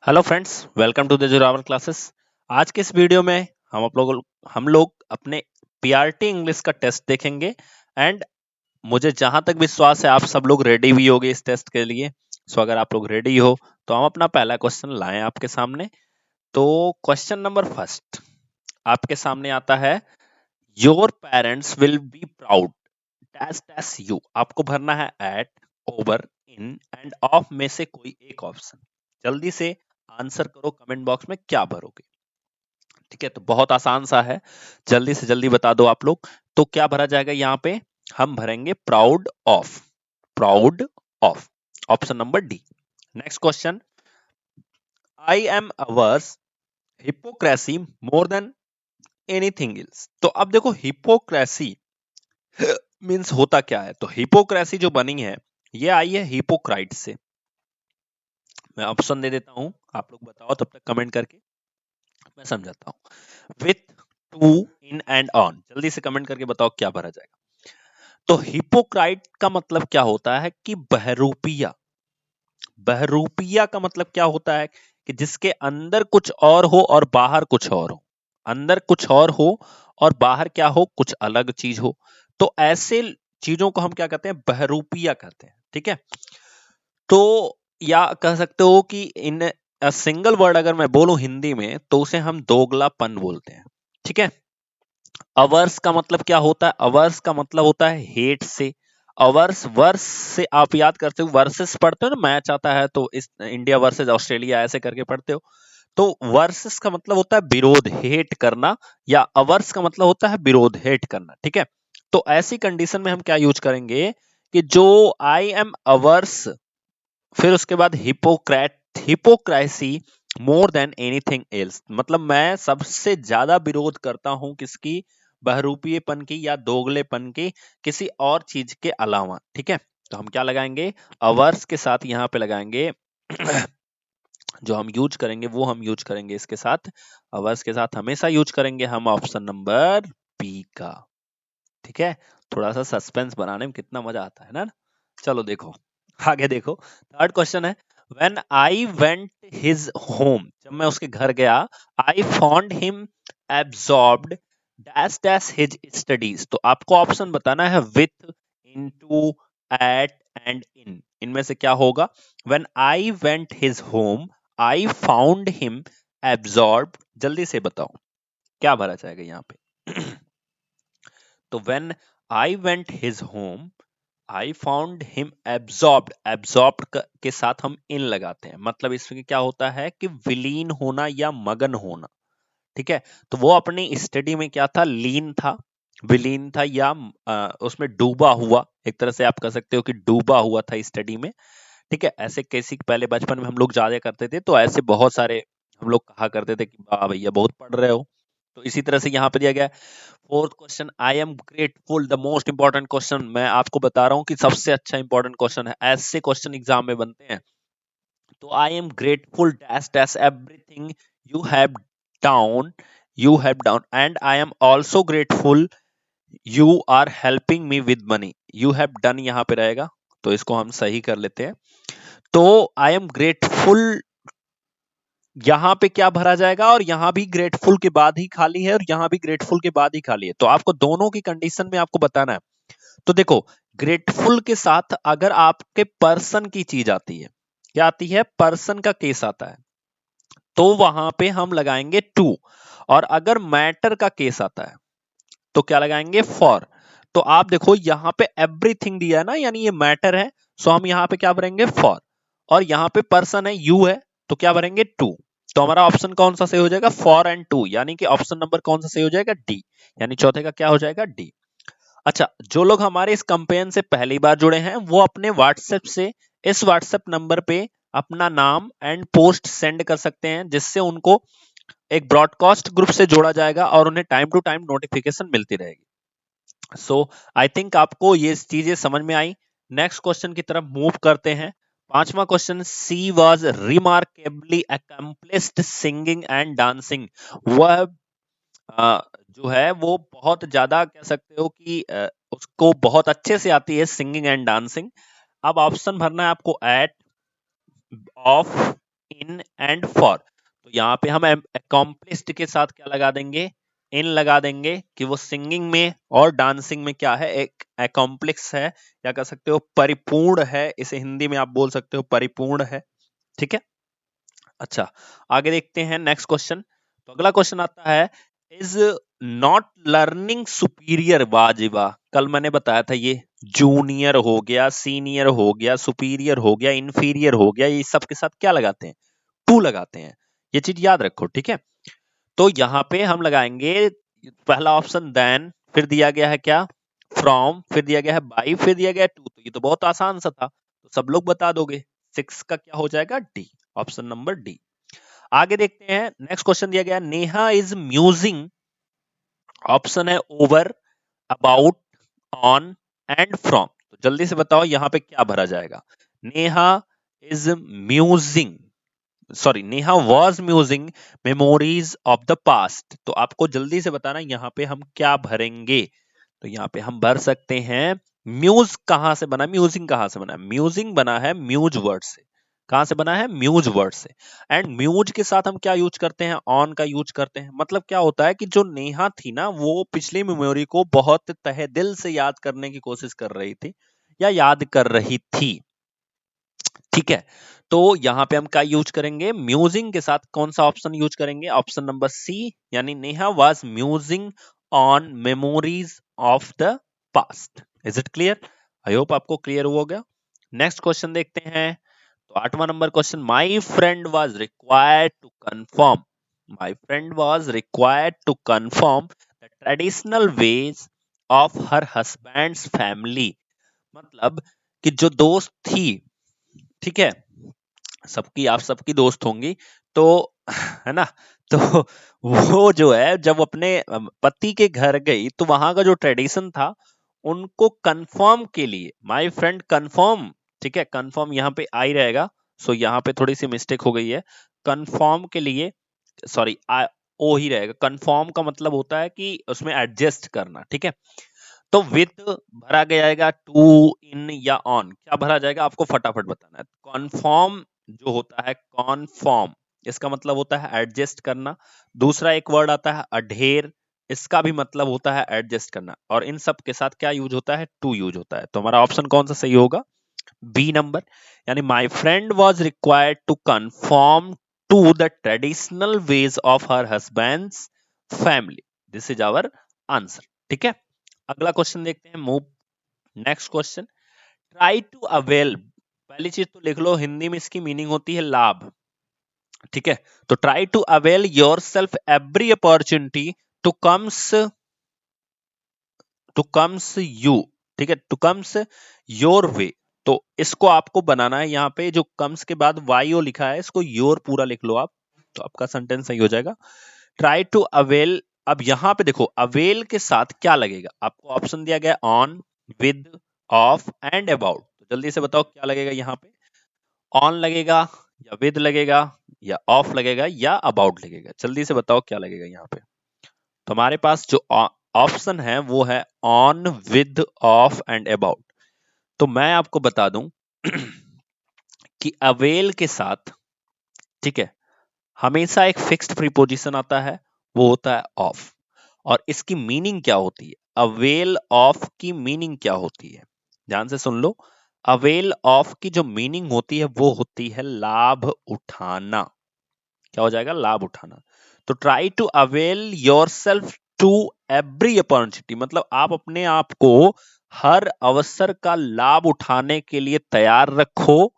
Hello friends, welcome to the Zorawar classes. आज के इस वीडियो में हम लोग अपने पीआरटी इंग्लिश का टेस्ट देखेंगे। एंड मुझे जहां तक विश्वास है आप सब लोग रेडी भी होगे इस टेस्ट के लिए। सो अगर आप लोग रेडी हो तो हम अपना पहला क्वेश्चन लाएं आपके सामने। तो क्वेश्चन नंबर फर्स्ट आपके सामने आता है, your parents will be proud dash dash you. आपको भरना है at, over, in and of में से कोई एक ऑप्शन। जल्दी से आंसर करो कमेंट बॉक्स में क्या भरोगे। ठीक है, तो बहुत आसान सा है, जल्दी से जल्दी बता दो आप लोग। तो क्या भरा जाएगा यहाँ पे? हम भरेंगे proud of. Proud of, option number D. Next question, I am averse hypocrisy more than anything else. तो अब देखो हिपोक्रेसी मीन्स होता क्या है। तो हिपोक्रेसी जो बनी है ये आई है हिपोक्राइट से। मैं ऑप्शन दे देता हूं, आप लोग बताओ तब तक कमेंट करके, मैं समझाता हूं। With, to, in and on. जल्दी से कमेंट करके बताओ क्या भरा जाएगा। तो हिपोक्राइट का मतलब क्या होता है कि बहरूपिया। बहरूपिया का मतलब क्या होता है कि जिसके अंदर कुछ और हो और बाहर कुछ और हो। अंदर कुछ और हो और बाहर क्या हो, कुछ अलग चीज हो। तो ऐसे चीजों को हम क्या कहते हैं? बहरूपिया कहते हैं। ठीक है, तो या कह सकते हो कि इन सिंगल वर्ड अगर मैं बोलूं हिंदी में तो उसे हम दोगलापन बोलते हैं। ठीक है, अवर्स का मतलब क्या होता है? अवर्स का मतलब होता है हेट से। अवर्स, वर्स से आप याद करते हो, वर्सेस पढ़ते हो ना, मैच आता है तो इस इंडिया वर्सेस ऑस्ट्रेलिया ऐसे करके पढ़ते हो। तो वर्सेस का मतलब होता है विरोध, हेट करना। या अवर्स का मतलब होता है विरोध, हेट करना। ठीक है, तो ऐसी कंडीशन में हम क्या यूज करेंगे कि जो आई एम अवर्स, फिर उसके बाद hypocrisy more than anything else. मतलब मैं सबसे ज्यादा विरोध करता हूं किसकी? बहरूपीयपन की या दोगलेपन की, किसी और चीज के अलावा। ठीक है, तो हम क्या लगाएंगे? अवर्स के साथ यहाँ पे लगाएंगे जो हम यूज करेंगे वो हम यूज करेंगे इसके साथ, अवर्स के साथ हमेशा यूज करेंगे हम ऑप्शन नंबर बी का। ठीक है, थोड़ा सा सस्पेंस बनाने में कितना मजा आता है ना। चलो देखो, आगे देखो। थर्ड क्वेश्चन है, when I went his home. जब मैं उसके घर गया, I found him absorbed dash dash his studies. तो आपको ऑप्शन बताना है with, into, at and in. इनमें से क्या होगा? When I went his home, I found him absorbed. जल्दी से बताओ क्या भरा जाएगा यहाँ पे? तो when I went his home, I found him absorbed. Absorbed के साथ हम इन लगाते हैं, मतलब इसमें क्या होता है कि विलीन होना या मगन होना। ठीक है, तो वो अपनी स्टडी में क्या था? लीन था, विलीन था, या उसमें डूबा हुआ। एक तरह से आप कह सकते हो कि डूबा हुआ था स्टडी में। ठीक है, ऐसे कैसी पहले बचपन में हम लोग ज्यादा करते थे, तो ऐसे बहुत सारे हम लोग कहा करते थे कि वाह भैया बहुत पढ़ रहे हो। तो इसी तरह से यहाँ पे दिया गया। Fourth question, I am grateful, the most important question. मैं आपको बता रहा हूँ कि सबसे अच्छा इंपॉर्टेंट क्वेश्चन है, ऐसे क्वेश्चन एग्जाम में बनते हैं। तो I am grateful dash dash everything you have down, you have down, and I am also grateful you are helping me with money. You have done यहाँ पे रहेगा, तो इसको हम सही कर लेते हैं। तो आई एम ग्रेटफुल, यहाँ पे क्या भरा जाएगा? और यहाँ भी ग्रेटफुल के बाद ही खाली है और यहाँ भी ग्रेटफुल के बाद ही खाली है। तो आपको दोनों की कंडीशन में आपको बताना है। तो देखो, ग्रेटफुल के साथ अगर आपके पर्सन की चीज आती है, क्या आती है? पर्सन का केस आता है, तो वहां पे हम लगाएंगे टू। और अगर मैटर का केस आता है तो क्या लगाएंगे? फॉर। तो आप देखो यहाँ पे एवरीथिंग दिया है ना, यानी ये मैटर है, सो हम यहाँ पे क्या भरेंगे? फॉर। और यहाँ पे पर्सन है, यू है, तो क्या भरेंगे? टू। तो हमारा ऑप्शन कौन सा सही हो जाएगा? फॉर एंड टू, यानी कि ऑप्शन नंबर कौन सा सही हो जाएगा? डी। यानी चौथे का क्या हो जाएगा? डी। अच्छा, जो लोग हमारे इस कंपेन से पहली बार जुड़े हैं वो अपने व्हाट्सएप से इस व्हाट्सएप नंबर पे अपना नाम एंड पोस्ट सेंड कर सकते हैं, जिससे उनको एक ब्रॉडकास्ट ग्रुप से जोड़ा जाएगा और उन्हें टाइम टू टाइम नोटिफिकेशन मिलती रहेगी। सो आई थिंक आपको ये चीजें समझ में आई। नेक्स्ट क्वेश्चन की तरफ मूव करते हैं। पांचवा question, she was remarkably accomplished singing and dancing. वह जो है वो बहुत ज्यादा कह सकते हो कि उसको बहुत अच्छे से आती है सिंगिंग एंड डांसिंग। अब ऑप्शन भरना है आपको at, of, in and for. तो यहाँ पे हम अकॉम्प्लिस्ड के साथ क्या लगा देंगे, इन लगा देंगे कि वो सिंगिंग में और डांसिंग में क्या है, एक अकॉम्प्लिक्स है, या कह सकते हो परिपूर्ण है, इसे हिंदी में आप बोल सकते हो परिपूर्ण है। ठीक है, अच्छा आगे देखते हैं नेक्स्ट क्वेश्चन। तो अगला क्वेश्चन आता है, इज नॉट लर्निंग सुपीरियर वाजिबा। कल मैंने बताया था ये जूनियर हो गया, सीनियर हो गया, सुपीरियर हो गया, इंफीरियर हो गया, ये सब के साथ क्या लगाते हैं, टू लगाते हैं। ये चीज याद रखो, ठीक है। तो यहाँ पे हम लगाएंगे पहला ऑप्शन देन, फिर दिया गया है क्या फ्रॉम, फिर दिया गया है बाई, फिर दिया गया है टू। तो ये तो बहुत आसान सा था, तो सब लोग बता दोगे। 6 का क्या हो जाएगा, डी, ऑप्शन नंबर डी। आगे देखते हैं नेक्स्ट क्वेश्चन दिया गया, नेहा इज म्यूजिंग, ऑप्शन है over, about, on and from. तो जल्दी से बताओ यहाँ पे क्या भरा जाएगा। Neha is musing, sorry Neha was musing memories of the past. तो आपको जल्दी से बताना यहाँ पे हम क्या भरेंगे। तो यहाँ पे हम भर सकते हैं म्यूज कहां से बना, म्यूजिंग कहां से बना, म्यूजिंग बना है म्यूज वर्ड से। कहां से बना है, म्यूज वर्ड से। एंड म्यूज के साथ हम क्या यूज करते हैं, ऑन का यूज करते हैं। मतलब क्या होता है कि जो नेहा थी ना, वो पिछली मेमोरी को बहुत तहे दिल से याद करने की कोशिश कर रही थी, या याद कर रही थी। ठीक है, तो यहां पे हम क्या यूज करेंगे, म्यूजिंग के साथ कौन सा ऑप्शन यूज करेंगे, ऑप्शन नंबर सी, यानी Neha was musing on memories of the past. Is it clear, I hope आपको क्लियर हो गया। नेक्स्ट क्वेश्चन देखते हैं। तो 8वां number question, my friend was required to confirm, my friend was required to confirm the traditional ways of her husband's family. मतलब कि जो दोस्त थी, ठीक है, सबकी आप सबकी दोस्त होंगी, तो है ना, तो वो जो है जब अपने पति के घर गई, तो वहां का जो ट्रेडिशन था उनको कंफर्म के लिए, माय फ्रेंड कंफर्म, ठीक है, कंफर्म यहाँ पे आई रहेगा, सो यहाँ पे थोड़ी सी मिस्टेक हो गई है। कंफर्म के लिए, सॉरी ओ ही रहेगा। कंफर्म का मतलब होता है कि उसमें एडजस्ट करना, ठीक है। तो विद भरा जाएगा टू, इन या ऑन, क्या भरा जाएगा आपको फटाफट बताना है। कॉन्फॉर्म जो होता है, कॉन्फॉर्म, इसका मतलब होता है एडजस्ट करना। दूसरा एक वर्ड आता है अढेर, इसका भी मतलब होता है एडजस्ट करना। और इन सब के साथ क्या यूज होता है, टू यूज होता है। तो हमारा ऑप्शन कौन सा सही होगा, बी नंबर, यानी my friend was required to conform to the traditional ways of her husband's family. This is our answer, ठीक है। अगला क्वेश्चन देखते हैं, move next question. Try to avail, पहली चीज तो लिख लो, हिंदी में इसकी मीनिंग होती है लाभ, ठीक है। तो try to avail yourself every opportunity to comes you, ठीक है, टू कम्स योर वे। तो इसको आपको बनाना है, यहाँ पे जो कम्स के बाद वाई ओ लिखा है, इसको योर पूरा लिख लो आप, तो आपका सेंटेंस सही हो जाएगा। ट्राई टू अवेल, अब यहां पे देखो अवेल के साथ क्या लगेगा, आपको ऑप्शन दिया गया on, with, of and about. तो जल्दी से बताओ क्या लगेगा यहाँ पे, ऑन लगेगा या विद लगेगा या ऑफ लगेगा या अबाउट लगेगा, जल्दी से बताओ क्या लगेगा यहाँ पे। तो हमारे पास जो ऑप्शन है वो है on, with, of and about. तो मैं आपको बता दूं कि अवेल के साथ, ठीक है, हमेशा एक फिक्स्ड प्रीपोजिशन आता है, वो होता है ऑफ। और इसकी मीनिंग क्या होती है, अवेल ऑफ की मीनिंग क्या होती है, ध्यान से सुन लो। अवेल ऑफ की जो मीनिंग होती है वो होती है लाभ उठाना। क्या हो जाएगा, लाभ उठाना। तो try to avail yourself to every opportunity, मतलब आप अपने आप को हर अवसर का लाभ उठाने के लिए तैयार रखो,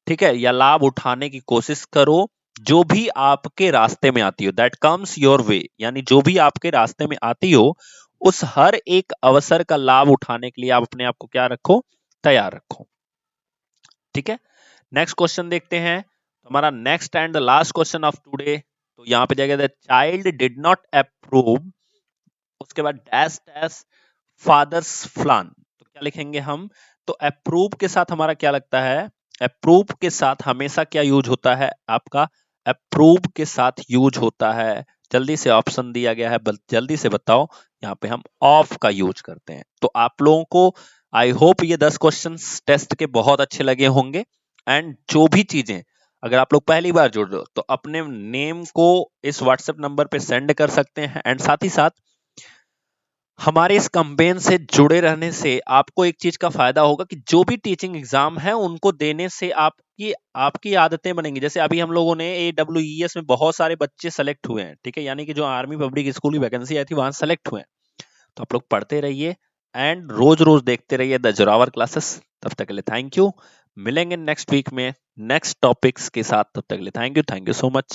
ठीक है, या लाभ उठाने की कोशिश करो, जो भी आपके रास्ते में आती हो, दैट कम्स योर वे, यानी जो भी आपके रास्ते में आती हो, उस हर एक अवसर का लाभ उठाने के लिए आप अपने आप को क्या रखो, तैयार रखो, ठीक है। नेक्स्ट क्वेश्चन देखते हैं। तो हमारा next and the last question of today, तो यहाँ पे जाएगा the child did not approve, उसके बाद डैश डैश फादर्स प्लान। तो क्या लिखेंगे हम, तो अप्रूव के साथ हमारा क्या लगता है, अप्रूव के साथ हमेशा क्या यूज होता है आपका, अप्रूव के साथ यूज होता है, जल्दी से ऑप्शन दिया गया है, जल्दी से बताओ, यहाँ पे हम ऑफ का यूज करते हैं। तो आप लोगों को आई होप ये 10 क्वेश्चन टेस्ट के बहुत अच्छे लगे होंगे। एंड जो भी चीजें अगर आप लोग पहली बार जुड़ रहे हो तो अपने नेम को इस व्हाट्सएप नंबर पे सेंड कर सकते हैं। एंड साथ ही साथ हमारे इस कैंपेन से जुड़े रहने से आपको एक चीज का फायदा होगा कि जो भी टीचिंग एग्जाम है उनको देने से आपकी आपकी आदतें बनेंगी। जैसे अभी हम लोगों ने AWES में बहुत सारे बच्चे सेलेक्ट हुए हैं, ठीक है, यानी कि जो आर्मी पब्लिक स्कूल की वैकेंसी आई थी वहां सेलेक्ट हुए हैं। तो आप लोग पढ़ते रहिए एंड रोज रोज देखते रहिए द जोरावर क्लासेस। तब तक के लिए थैंक यू। मिलेंगे नेक्स्ट वीक में नेक्स्ट टॉपिक्स के साथ। तब तक के लिए थैंक यू सो मच।